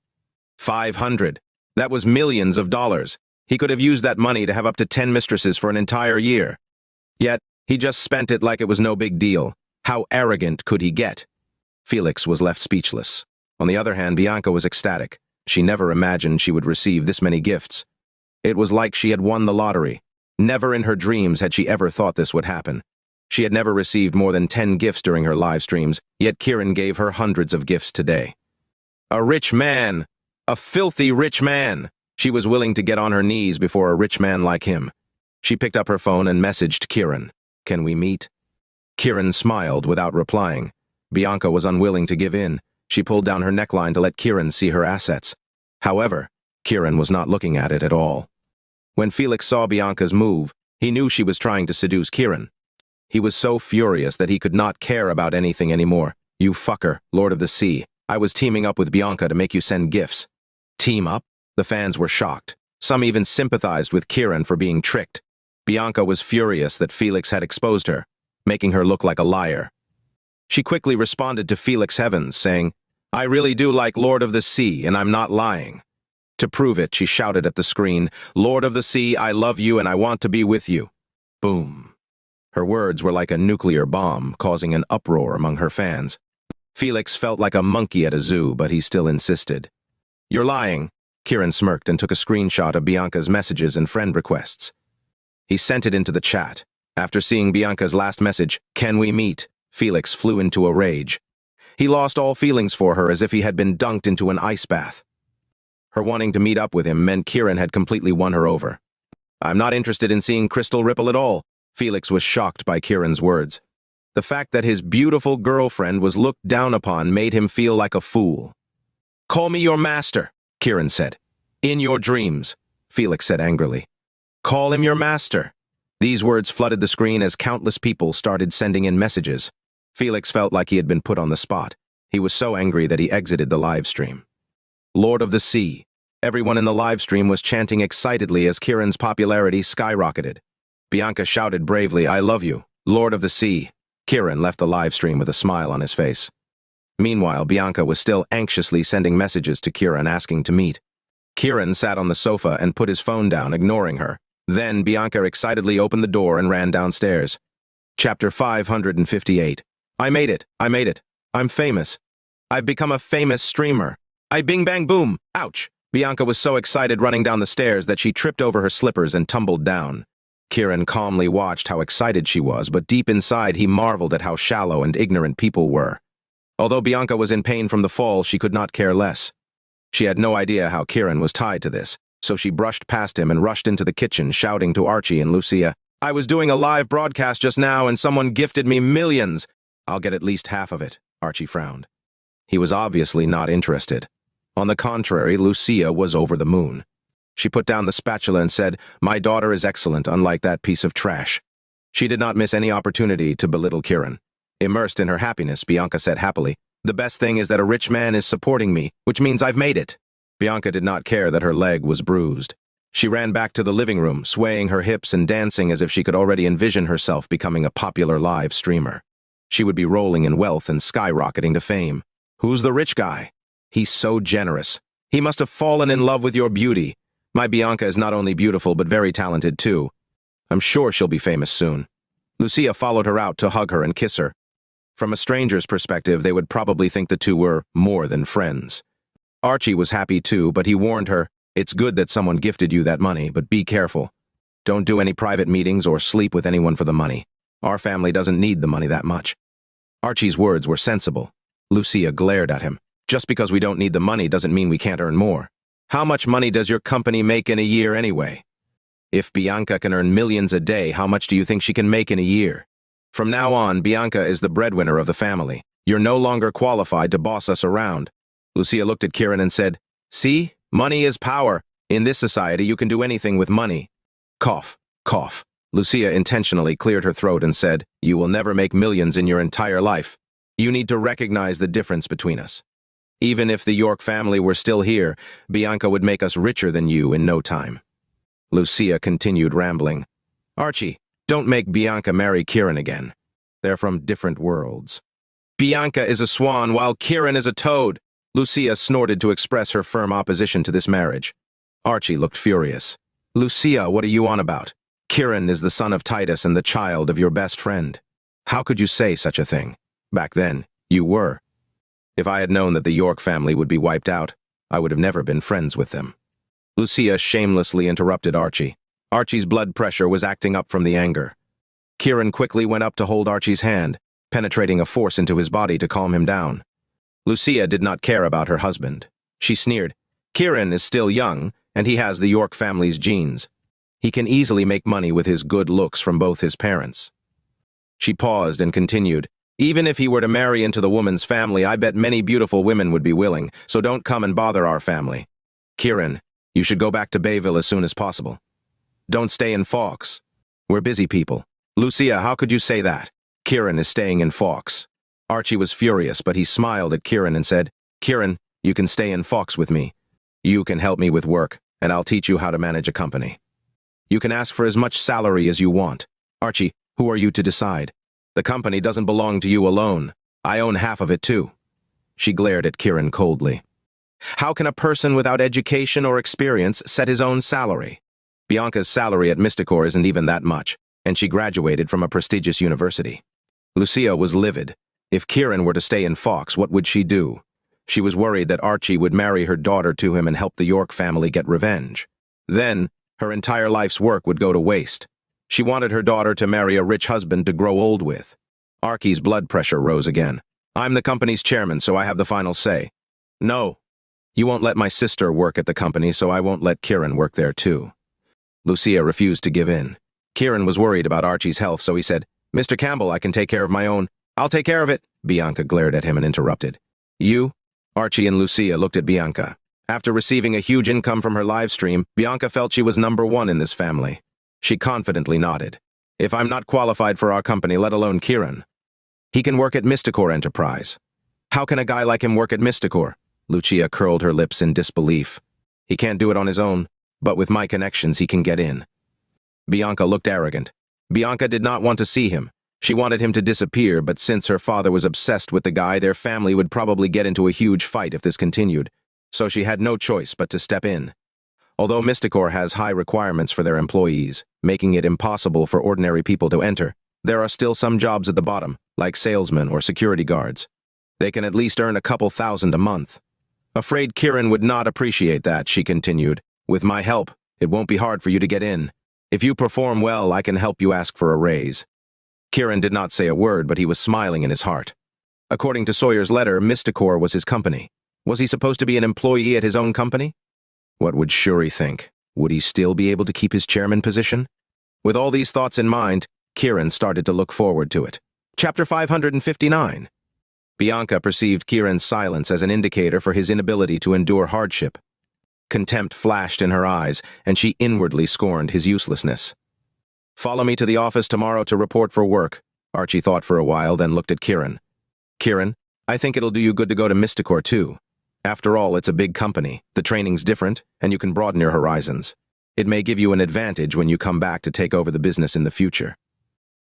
500. That was millions of dollars. He could have used that money to have up to 10 mistresses for an entire year. Yet, he just spent it like it was no big deal. How arrogant could he get? Felix was left speechless. On the other hand, Bianca was ecstatic. She never imagined she would receive this many gifts. It was like she had won the lottery. Never in her dreams had she ever thought this would happen. She had never received more than 10 gifts during her live streams, yet Kiran gave her hundreds of gifts today. A rich man! A filthy rich man! She was willing to get on her knees before a rich man like him. She picked up her phone and messaged Kiran. Can we meet? Kiran smiled without replying. Bianca was unwilling to give in. She pulled down her neckline to let Kiran see her assets. However, Kiran was not looking at it at all. When Felix saw Bianca's move, he knew she was trying to seduce Kiran. He was so furious that he could not care about anything anymore. You fucker, Lord of the Sea. I was teaming up with Bianca to make you send gifts. Team up? The fans were shocked. Some even sympathized with Kiran for being tricked. Bianca was furious that Felix had exposed her, making her look like a liar. She quickly responded to Felix Heavens, saying, I really do like Lord of the Sea, and I'm not lying. To prove it, she shouted at the screen, Lord of the Sea, I love you and I want to be with you. Boom. Her words were like a nuclear bomb, causing an uproar among her fans. Felix felt like a monkey at a zoo, but he still insisted. You're lying. Kiran smirked and took a screenshot of Bianca's messages and friend requests. He sent it into the chat. After seeing Bianca's last message, can we meet? Felix flew into a rage. He lost all feelings for her as if he had been dunked into an ice bath. Her wanting to meet up with him meant Kiran had completely won her over. I'm not interested in seeing Crystal Ripple at all. Felix was shocked by Kiran's words. The fact that his beautiful girlfriend was looked down upon made him feel like a fool. Call me your master, Kiran said. In your dreams, Felix said angrily. Call him your master. These words flooded the screen as countless people started sending in messages. Felix felt like he had been put on the spot. He was so angry that he exited the live stream. Lord of the Sea. Everyone in the live stream was chanting excitedly as Kiran's popularity skyrocketed. Bianca shouted bravely, I love you, Lord of the Sea. Kiran left the live stream with a smile on his face. Meanwhile, Bianca was still anxiously sending messages to Kiran asking to meet. Kiran sat on the sofa and put his phone down, ignoring her. Then Bianca excitedly opened the door and ran downstairs. Chapter 558. I made it. I made it. I'm famous. I've become a famous streamer. I bing bang boom. Ouch. Bianca was so excited running down the stairs that she tripped over her slippers and tumbled down. Kiran calmly watched how excited she was, but deep inside he marveled at how shallow and ignorant people were. Although Bianca was in pain from the fall, she could not care less. She had no idea how Kiran was tied to this, so she brushed past him and rushed into the kitchen, shouting to Archie and Lucia, I was doing a live broadcast just now and someone gifted me millions. I'll get at least half of it, Archie frowned. He was obviously not interested. On the contrary, Lucia was over the moon. She put down the spatula and said, My daughter is excellent, unlike that piece of trash. She did not miss any opportunity to belittle Kiran. Immersed in her happiness, Bianca said happily, The best thing is that a rich man is supporting me, which means I've made it. Bianca did not care that her leg was bruised. She ran back to the living room, swaying her hips and dancing as if she could already envision herself becoming a popular live streamer. She would be rolling in wealth and skyrocketing to fame. Who's the rich guy? He's so generous. He must have fallen in love with your beauty. My Bianca is not only beautiful but very talented too. I'm sure she'll be famous soon. Lucia followed her out to hug her and kiss her. From a stranger's perspective, they would probably think the two were more than friends. Archie was happy too, but he warned her, It's good that someone gifted you that money, but be careful. Don't do any private meetings or sleep with anyone for the money. Our family doesn't need the money that much. Archie's words were sensible. Lucia glared at him. Just because we don't need the money doesn't mean we can't earn more. How much money does your company make in a year anyway? If Bianca can earn millions a day, how much do you think she can make in a year? From now on, Bianca is the breadwinner of the family. You're no longer qualified to boss us around. Lucia looked at Kiran and said, See? Money is power. In this society, you can do anything with money. Cough, cough. Lucia intentionally cleared her throat and said, "You will never make millions in your entire life. You need to recognize the difference between us. Even if the York family were still here, Bianca would make us richer than you in no time." Lucia continued rambling. "Archie, don't make Bianca marry Kiran again. They're from different worlds. Bianca is a swan while Kiran is a toad." Lucia snorted to express her firm opposition to this marriage. Archie looked furious. "Lucia, what are you on about? Kiran is the son of Titus and the child of your best friend. How could you say such a thing? Back then, you were. If I had known that the York family would be wiped out, I would have never been friends with them." Lucia shamelessly interrupted Archie. Archie's blood pressure was acting up from the anger. Kiran quickly went up to hold Archie's hand, penetrating a force into his body to calm him down. Lucia did not care about her husband. She sneered, "Kiran is still young, and he has the York family's genes. He can easily make money with his good looks from both his parents." She paused and continued, "Even if he were to marry into the woman's family, I bet many beautiful women would be willing, so don't come and bother our family. Kiran, you should go back to Bayville as soon as possible. Don't stay in Fawkes. We're busy people." "Lucia, how could you say that? Kiran is staying in Fawkes." Archie was furious, but he smiled at Kiran and said, "Kiran, you can stay in Fawkes with me. You can help me with work, and I'll teach you how to manage a company. You can ask for as much salary as you want. Archie, who are you to decide? The company doesn't belong to you alone. I own half of it too." She glared at Kiran coldly. "How can a person without education or experience set his own salary? Bianca's salary at Mysticor isn't even that much, and she graduated from a prestigious university." Lucia was livid. If Kiran were to stay in Fawkes, what would she do? She was worried that Archie would marry her daughter to him and help the York family get revenge. Then, her entire life's work would go to waste. She wanted her daughter to marry a rich husband to grow old with. Archie's blood pressure rose again. "I'm the company's chairman, so I have the final say." "No. You won't let my sister work at the company, so I won't let Kiran work there too." Lucia refused to give in. Kiran was worried about Archie's health, so he said, "Mr. Campbell, I can take care of my own." "I'll take care of it." Bianca glared at him and interrupted. "You?" Archie and Lucia looked at Bianca. After receiving a huge income from her live stream, Bianca felt she was number one in this family. She confidently nodded. "If I'm not qualified for our company, let alone Kiran, he can work at Mysticor Enterprise." "How can a guy like him work at Mysticor?" Lucia curled her lips in disbelief. "He can't do it on his own, but with my connections he can get in." Bianca looked arrogant. Bianca did not want to see him. She wanted him to disappear, but since her father was obsessed with the guy, their family would probably get into a huge fight if this continued, so she had no choice but to step in. Although Mysticor has high requirements for their employees, making it impossible for ordinary people to enter, there are still some jobs at the bottom, like salesmen or security guards. They can at least earn a couple thousand a month. "Afraid Kiran would not appreciate that," she continued. "With my help, it won't be hard for you to get in. If you perform well, I can help you ask for a raise." Kiran did not say a word, but he was smiling in his heart. According to Sawyer's letter, Mysticor was his company. Was he supposed to be an employee at his own company? What would Shuri think? Would he still be able to keep his chairman position? With all these thoughts in mind, Kiran started to look forward to it. Chapter 559. Bianca perceived Kiran's silence as an indicator for his inability to endure hardship. Contempt flashed in her eyes, and she inwardly scorned his uselessness. "Follow me to the office tomorrow to report for work," Archie thought for a while, then looked at Kiran. "Kiran, I think it'll do you good to go to Mysticor too. After all, it's a big company, the training's different, and you can broaden your horizons. It may give you an advantage when you come back to take over the business in the future."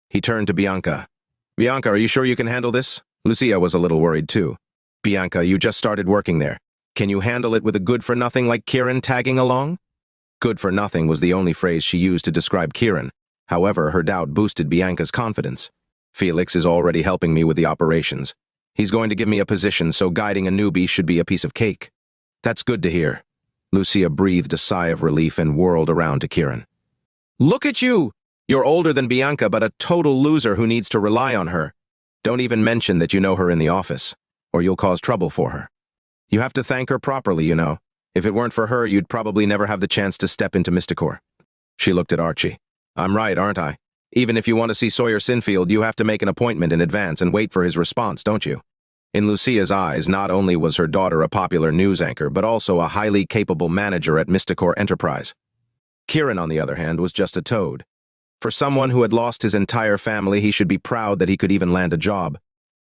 He turned to Bianca. "Bianca, are you sure you can handle this?" Lucia was a little worried too. "Bianca, you just started working there. Can you handle it with a good-for-nothing like Kiran tagging along?" Good-for-nothing was the only phrase she used to describe Kiran. However, her doubt boosted Bianca's confidence. "Felix is already helping me with the operations. He's going to give me a position, so guiding a newbie should be a piece of cake." "That's good to hear." Lucia breathed a sigh of relief and whirled around to Kiran. "Look at you! You're older than Bianca, but a total loser who needs to rely on her. Don't even mention that you know her in the office, or you'll cause trouble for her. You have to thank her properly, you know. If it weren't for her, you'd probably never have the chance to step into Mysticor." She looked at Archie. "I'm right, aren't I? Even if you want to see Sawyer Sinfield, you have to make an appointment in advance and wait for his response, don't you?" In Lucia's eyes, not only was her daughter a popular news anchor, but also a highly capable manager at Mysticor Enterprise. Kiran, on the other hand, was just a toad. For someone who had lost his entire family, he should be proud that he could even land a job.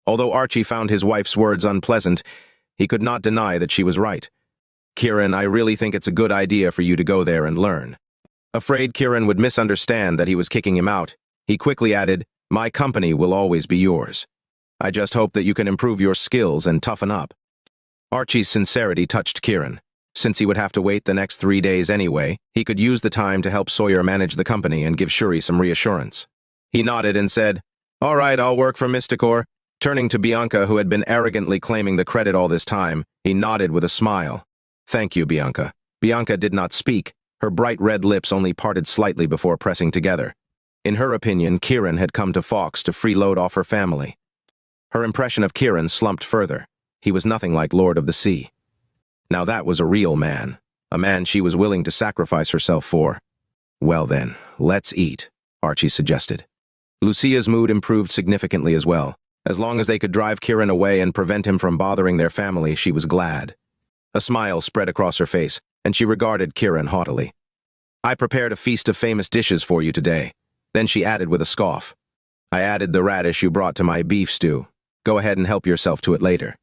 Although Archie found his wife's words unpleasant, he could not deny that she was right. "Kiran, I really think it's a good idea for you to go there and learn." Afraid Kiran would misunderstand that he was kicking him out, he quickly added, "My company will always be yours. I just hope that you can improve your skills and toughen up." Archie's sincerity touched Kiran. Since he would have to wait the next 3 days anyway, he could use the time to help Sawyer manage the company and give Shuri some reassurance. He nodded and said, "All right, I'll work for Mysticor." Turning to Bianca, who had been arrogantly claiming the credit all this time, he nodded with a smile. "Thank you, Bianca." Bianca did not speak. Her bright red lips only parted slightly before pressing together. In her opinion, Kiran had come to Fox to freeload off her family. Her impression of Kiran slumped further. He was nothing like Lord of the Sea. Now that was a real man, a man she was willing to sacrifice herself for. "Well then, let's eat," Archie suggested. Lucia's mood improved significantly as well. As long as they could drive Kiran away and prevent him from bothering their family, she was glad. A smile spread across her face, and she regarded Kiran haughtily. "I prepared a feast of famous dishes for you today." Then she added with a scoff, "I added the radish you brought to my beef stew. Go ahead and help yourself to it later."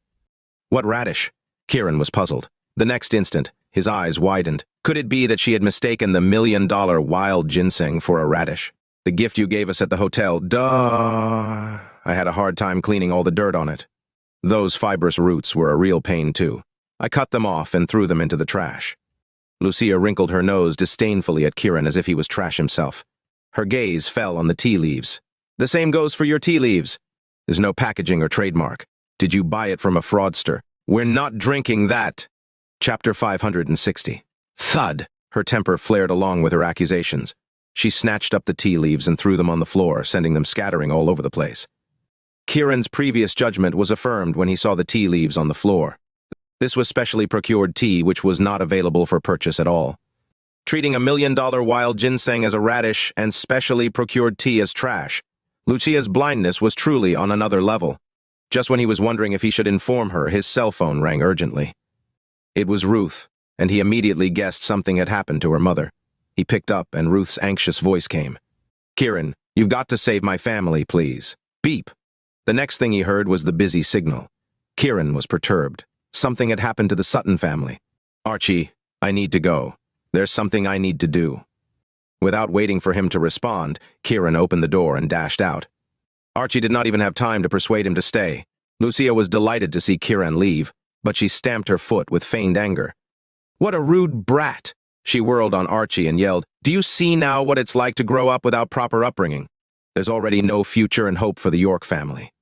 "What radish?" Kiran was puzzled. The next instant, his eyes widened. Could it be that she had mistaken the $1 million wild ginseng for a radish? "The gift you gave us at the hotel, duh. I had a hard time cleaning all the dirt on it. Those fibrous roots were a real pain too. I cut them off and threw them into the trash." Lucia wrinkled her nose disdainfully at Kiran as if he was trash himself. Her gaze fell on the tea leaves. "The same goes for your tea leaves. There's no packaging or trademark. Did you buy it from a fraudster? We're not drinking that." Chapter 560. Thud! Her temper flared along with her accusations. She snatched up the tea leaves and threw them on the floor, sending them scattering all over the place. Kiran's previous judgment was affirmed when he saw the tea leaves on the floor. This was specially procured tea which was not available for purchase at all. Treating $1 million wild ginseng as a radish and specially procured tea as trash, Lucia's blindness was truly on another level. Just when he was wondering if he should inform her, his cell phone rang urgently. It was Ruth, and he immediately guessed something had happened to her mother. He picked up, and Ruth's anxious voice came. "Kiran, you've got to save my family, please." Beep! The next thing he heard was the busy signal. Kiran was perturbed. Something had happened to the Sutton family. "Archie, I need to go. There's something I need to do." Without waiting for him to respond, Kiran opened the door and dashed out. Archie did not even have time to persuade him to stay. Lucia was delighted to see Kiran leave, but she stamped her foot with feigned anger. "What a rude brat!" She whirled on Archie and yelled, "Do you see now what it's like to grow up without proper upbringing? There's already no future and hope for the York family."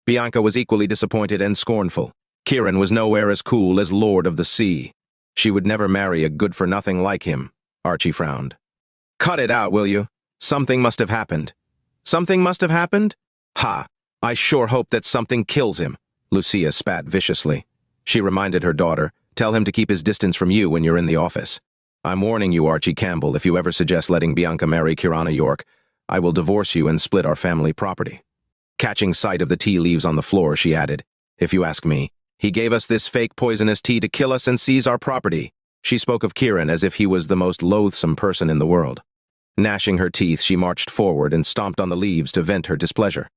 Bianca was equally disappointed and scornful. Kiran was nowhere as cool as Lord of the Sea. She would never marry a good-for-nothing like him. Archie frowned. "Cut it out, will you? Something must have happened." "Something must have happened? Ha! I sure hope that something kills him." Lucia spat viciously. She reminded her daughter, "Tell him to keep his distance from you when you're in the office. I'm warning you, Archie Campbell, if you ever suggest letting Bianca marry Kirana York, I will divorce you and split our family property." Catching sight of the tea leaves on the floor, she added, "If you ask me, he gave us this fake poisonous tea to kill us and seize our property." She spoke of Kiran as if he was the most loathsome person in the world. Gnashing her teeth, she marched forward and stomped on the leaves to vent her displeasure.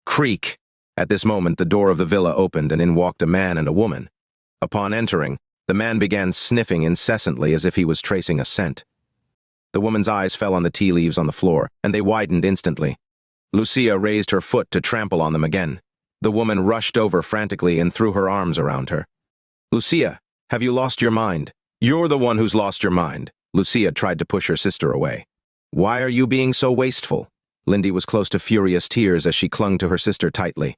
Creak! At this moment, the door of the villa opened and in walked a man and a woman. Upon entering, the man began sniffing incessantly as if he was tracing a scent. The woman's eyes fell on the tea leaves on the floor, and they widened instantly. Lucia raised her foot to trample on them again. The woman rushed over frantically and threw her arms around her. "Lucia, have you lost your mind?" "You're the one who's lost your mind." Lucia tried to push her sister away. "Why are you being so wasteful?" Lindy was close to furious tears as she clung to her sister tightly.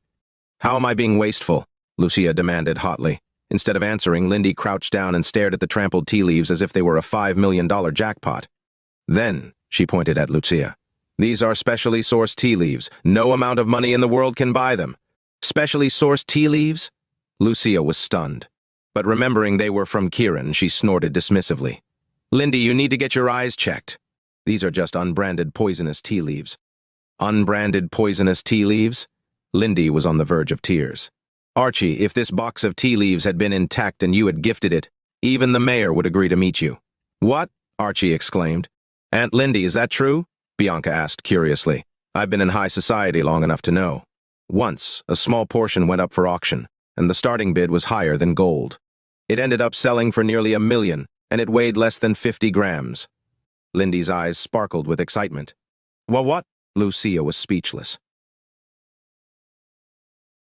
"How am I being wasteful?" Lucia demanded hotly. Instead of answering, Lindy crouched down and stared at the trampled tea leaves as if they were a $5 million jackpot. "Then," she pointed at Lucia, "these are specially sourced tea leaves. No amount of money in the world can buy them." "Specially sourced tea leaves?" Lucia was stunned. But remembering they were from Kiran, she snorted dismissively. "Lindy, you need to get your eyes checked. These are just unbranded poisonous tea leaves." "Unbranded poisonous tea leaves?" Lindy was on the verge of tears. Archie, if this box of tea leaves had been intact and you had gifted it, even the mayor would agree to meet you." "What?" Archie exclaimed. "Aunt Lindy, is that true?" Bianca asked curiously. "I've been in high society long enough to know." Once, a small portion went up for auction, and the starting bid was higher than gold. It ended up selling for nearly $1 million, and it weighed less than 50 grams. Lindy's eyes sparkled with excitement. "Well, what?" Lucia was speechless.